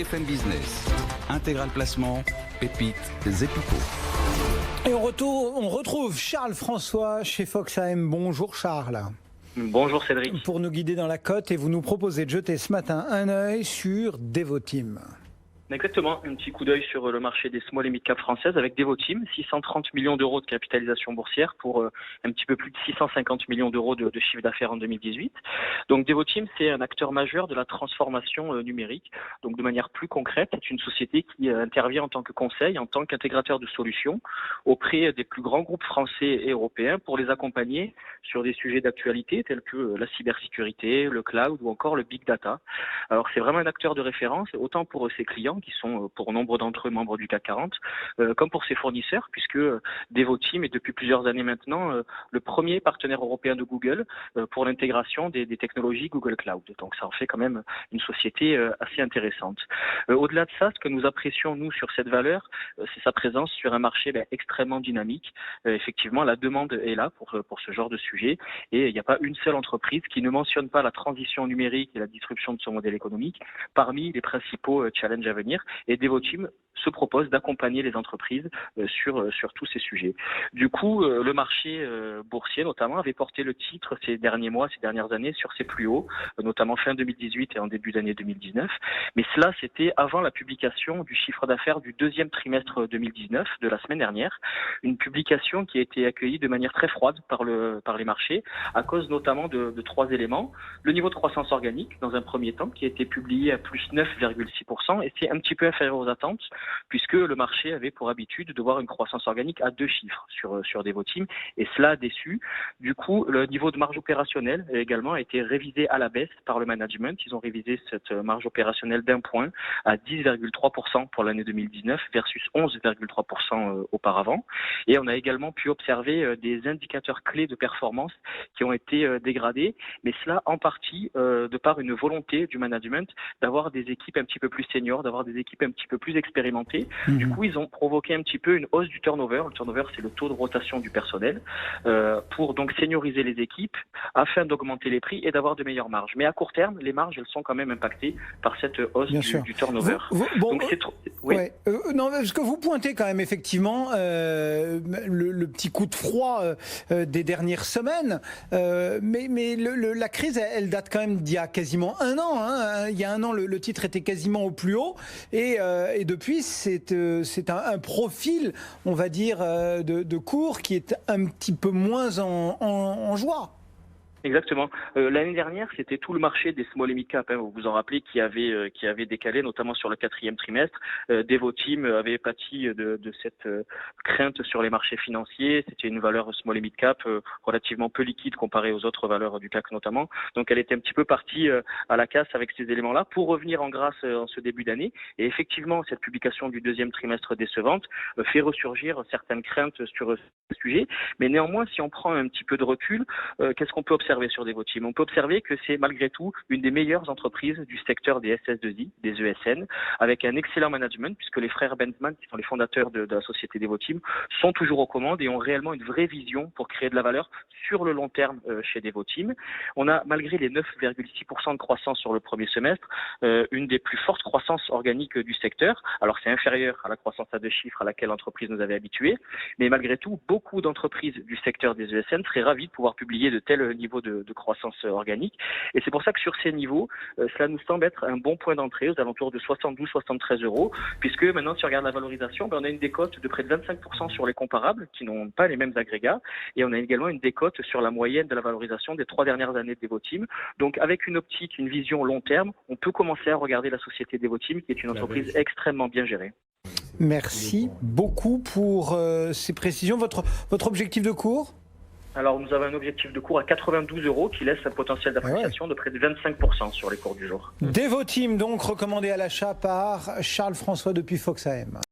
BFM Business, Intégral Placement, Pépites et Pipots. Et on retrouve Charles François chez Fox AM. Bonjour Charles. Bonjour Cédric. Pour nous guider dans la cote, et vous nous proposez de jeter ce matin un œil sur Devoteam. Exactement, un petit coup d'œil sur le marché des small et mid cap françaises avec Devoteam, 630 millions d'euros de capitalisation boursière pour un petit peu plus de 650 millions d'euros de chiffre d'affaires en 2018. Donc Devoteam, c'est un acteur majeur de la transformation numérique. Donc de manière plus concrète, c'est une société qui intervient en tant que conseil, en tant qu'intégrateur de solutions auprès des plus grands groupes français et européens pour les accompagner sur des sujets d'actualité tels que la cybersécurité, le cloud ou encore le big data. Alors c'est vraiment un acteur de référence, autant pour ses clients qui sont pour nombre d'entre eux membres du CAC 40, comme pour ses fournisseurs, puisque Devoteam est depuis plusieurs années maintenant le premier partenaire européen de Google pour l'intégration des technologies Google Cloud. Donc ça en fait quand même une société assez intéressante. Au-delà de ça, ce que nous apprécions nous sur cette valeur, c'est sa présence sur un marché extrêmement dynamique. Effectivement, la demande est là pour ce genre de sujet et il n'y a pas une seule entreprise qui ne mentionne pas la transition numérique et la disruption de son modèle économique parmi les principaux challenges à venir. Et Devoteam se propose d'accompagner les entreprises sur tous ces sujets. Du coup, le marché boursier notamment avait porté le titre ces derniers mois, ces dernières années sur ses plus hauts, notamment fin 2018 et en début d'année 2019. Mais cela, c'était avant la publication du chiffre d'affaires du deuxième trimestre 2019, de la semaine dernière. Une publication qui a été accueillie de manière très froide par les marchés, à cause notamment de trois éléments. Le niveau de croissance organique, dans un premier temps, qui a été publié à plus 9,6%, et c'est un petit peu inférieur aux attentes, puisque le marché avait pour habitude de voir une croissance organique à 2 chiffres sur Devoteam, et cela a déçu. Du coup, le niveau de marge opérationnelle également a été révisé à la baisse par le management. Ils ont révisé cette marge opérationnelle d'un point à 10,3% pour l'année 2019 versus 11,3% auparavant. Et on a également pu observer des indicateurs clés de performance qui ont été dégradés, mais cela en partie de par une volonté du management d'avoir des équipes un petit peu plus seniors, d'avoir des équipes un petit peu plus expérimentées. Du coup, ils ont provoqué un petit peu une hausse du turnover. Le turnover, c'est le taux de rotation du personnel, pour donc senioriser les équipes afin d'augmenter les prix et d'avoir de meilleures marges. Mais à court terme, les marges, elles sont quand même impactées par cette hausse du turnover. Donc c'est trop... Oui. Ouais. Non, parce que vous pointez quand même effectivement le petit coup de froid des dernières semaines, mais la crise, elle date quand même d'il y a quasiment un an. Hein. Il y a un an, le titre était quasiment au plus haut, et depuis, c'est un profil, on va dire, de cours qui est un petit peu moins en joie. Exactement. L'année dernière, c'était tout le marché des small et mid cap, vous vous en rappelez, qui avait décalé, notamment sur le quatrième trimestre. Devoteam avait pâti de cette crainte sur les marchés financiers. C'était une valeur small et mid cap relativement peu liquide comparée aux autres valeurs du CAC notamment. Donc elle était un petit peu partie à la casse avec ces éléments-là pour revenir en grâce en ce début d'année. Et effectivement, cette publication du deuxième trimestre décevante fait ressurgir certaines craintes sur ce sujet. Mais néanmoins, si on prend un petit peu de recul, qu'est-ce qu'on peut observer sur Devoteam? On peut observer que c'est malgré tout une des meilleures entreprises du secteur des SS2I, des ESN, avec un excellent management, puisque les frères Bentman, qui sont les fondateurs de la société Devoteam, sont toujours aux commandes et ont réellement une vraie vision pour créer de la valeur sur le long terme chez Devoteam. On a, malgré les 9,6% de croissance sur le premier semestre, une des plus fortes croissances organiques du secteur. Alors c'est inférieur à la croissance à 2 chiffres à laquelle l'entreprise nous avait habitués, mais malgré tout, beaucoup d'entreprises du secteur des ESN seraient ravies de pouvoir publier de tels niveaux de croissance organique. Et c'est pour ça que sur ces niveaux, cela nous semble être un bon point d'entrée aux alentours de 72-73 euros, puisque maintenant, si on regarde la valorisation, on a une décote de près de 25% sur les comparables, qui n'ont pas les mêmes agrégats, et on a également une décote sur la moyenne de la valorisation des 3 dernières années de Devoteam. Donc, avec une optique, une vision long terme, on peut commencer à regarder la société Devoteam, qui est une entreprise extrêmement bien gérée. Merci beaucoup pour ces précisions. Votre objectif de cours ? Alors, nous avons un objectif de cours à 92 euros qui laisse un potentiel d'appréciation de près de 25% sur les cours du jour. Devoteam, donc recommandé à l'achat par Charles François depuis Fox AM.